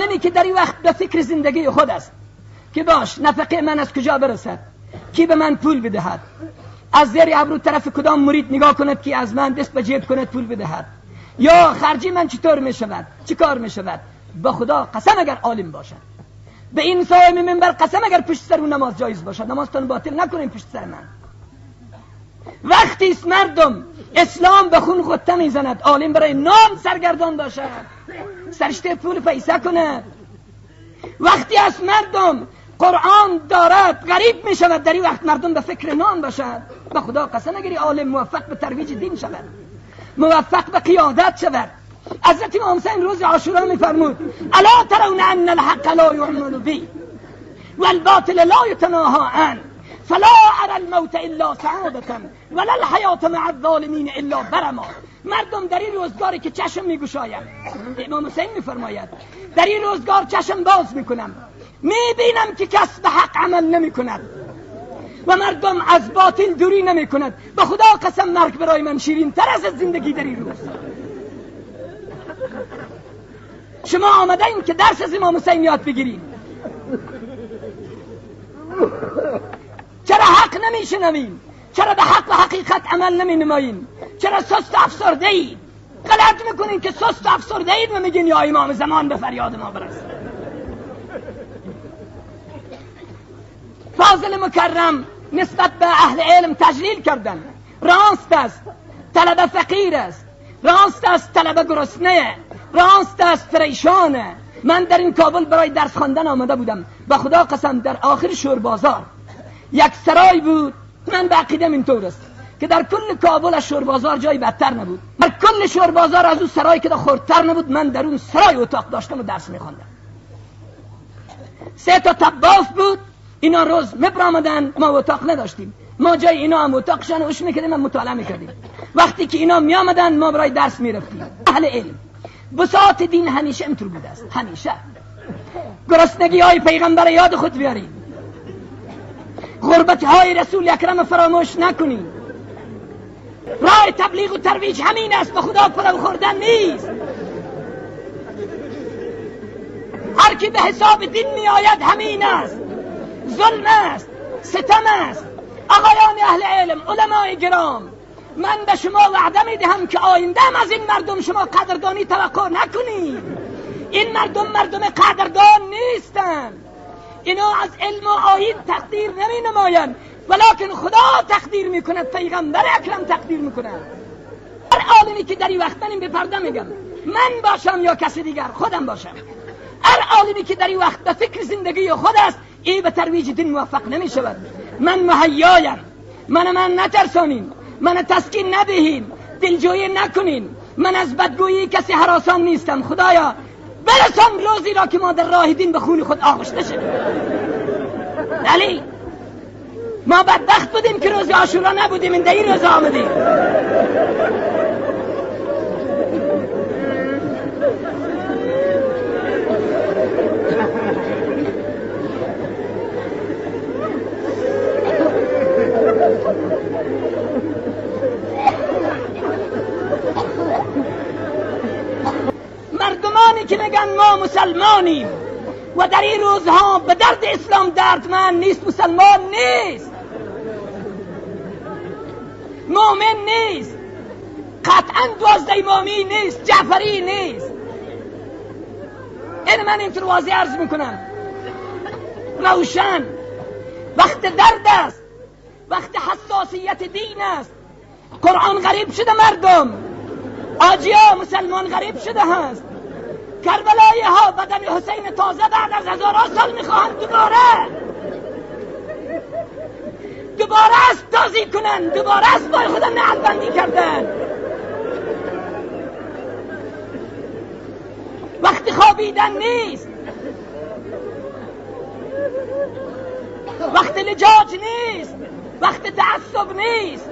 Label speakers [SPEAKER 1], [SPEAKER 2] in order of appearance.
[SPEAKER 1] عالمی که در این وقت به فکر زندگی خود است که باش نفقه من از کجا برسد، کی به من پول بدهد، از زیر ابرو طرف کدام مرید نگاه کند که از من دست به جیب کند پول بدهد، یا خرجی من چطور می شود، چی کار می شود. به خدا قسم اگر عالم باشد، به این صاحب منبر قسم اگر پشت سر اون نماز جایز باشد، نمازتون باطل نکنین پشت سر من. وقتی است مردم اسلام به خون خودته میزند، عالم برای نام سرگردان باشد، سرشته پول پیسه کند. وقتی است مردم قرآن دارد غریب می شود، در این وقت مردم به فکر نام باشد. به خدا قسم اگر عالم موفق به ترویج دین شود، موفق به قیادت شود. حضرت امام حسین روز عاشورا می فرمود الا ترون ان الحق لا يعمل به والباطل لا يتناهى عنه فلا ارى الموت الا سعادة ولا الحیاة مع الظالمین الا برما. مردم در این روزگاری که چشم میگشایم، امام حسین میفرماید در این روزگار چشم باز میکنم، میبینم که کس به حق عمل نمیکند و مردم از باطل دوری نمیکند. به خدا قسم مرگ برای من شیرین تر از زندگی در این روز. شما آمده این که درس از امام حسین یاد بگیریم، چرا حق نمیشنویم؟ چرا به حق و حقیقت عمل نمی نماییم؟ چرا سست افسرده اید؟ غلط میکنین که سست افسرده اید و میگین یا امام زمان به فریاد ما برس. فاضل مکرم نسبت به اهل علم تجلیل کردن. راست است طلبه فقیر است، راست است طلبه گرسنه، راست است پریشانه. من در این کابل برای درس خواندن آمده بودم، به خدا قسم در آخر شور بازار یک سرای بود. من به عقیدم اینطور است که در کل کابل از شور بازار جای بدتر نبود، در کل شور بازار از اون سرایی که خردتر نبود. من در اون سرای اتاق داشتم و درس میخواندم. 3 تا طباف بود، اینا روز مبرامدن، ما اتاق نداشتیم، ما جای اینا هم اتاقشان اوش میکردیم، ما مطالعه میکردیم. وقتی که اینا میامدن ما برای درس میرفتیم. اهل علم بساط دین همیشه اینطور بوده است، همیشه. گرسنگی های پیغمبر یاد خود بیارید، غربت های رسول اکرم فراموش نکنید. راه تبلیغ و ترویج همین است، به خدا پلو خوردن نیست. هر کی به حساب دین می آید همین است، ظلم است، ستم است. آقایان اهل علم، علمای گرام، من به شما وعده می دهم که آینده از این مردم شما قدردانی توقع نکنید. این مردم قدردان نیستند. اینا از علم و آیین تقدیر نمی نمایند، ولکن خدا تقدیر می کند، پیغمبر اکرم تقدیر می کند. هر عالمی که در این وقت من این به پرده میگم، من باشم یا کسی دیگر، خودم باشم، هر عالمی که در این وقت به فکر زندگی خود است، ای به ترویج دین موفق نمی شود. من مهیایم، من نترسانین، من تسکین ندهین، دلجویی نکنین. من از بدگویی کسی هراسان نیستم. خدایا برسان روزی را که ما در راه دین به خون خود آغشته شدیم. ولی ما بدبخت بودیم که روز عاشورا نبودیم، این در این روز آمدیم. مردمانی که میگن ما مسلمانیم و در این روزها به درد اسلام دردمند نیست، مسلمان نیست، مؤمن نیست، قطعا 12 امامی نیست، جعفری نیست. این من اینطور واضح عرض میکنم، روشن. وقت درد است، وقت حساسیت دین است. قرآن غریب شده، مردم آجیا مسلمان غریب شده هست. کربلایی ها بدن حسین تازه بعد از هزاران سال میخواهند دوباره است تازی کنن، دوباره است بای خدا نعل بندی کردن. وقت خوابیدن نیست، وقت لجاج نیست، وقت تعصب نیست.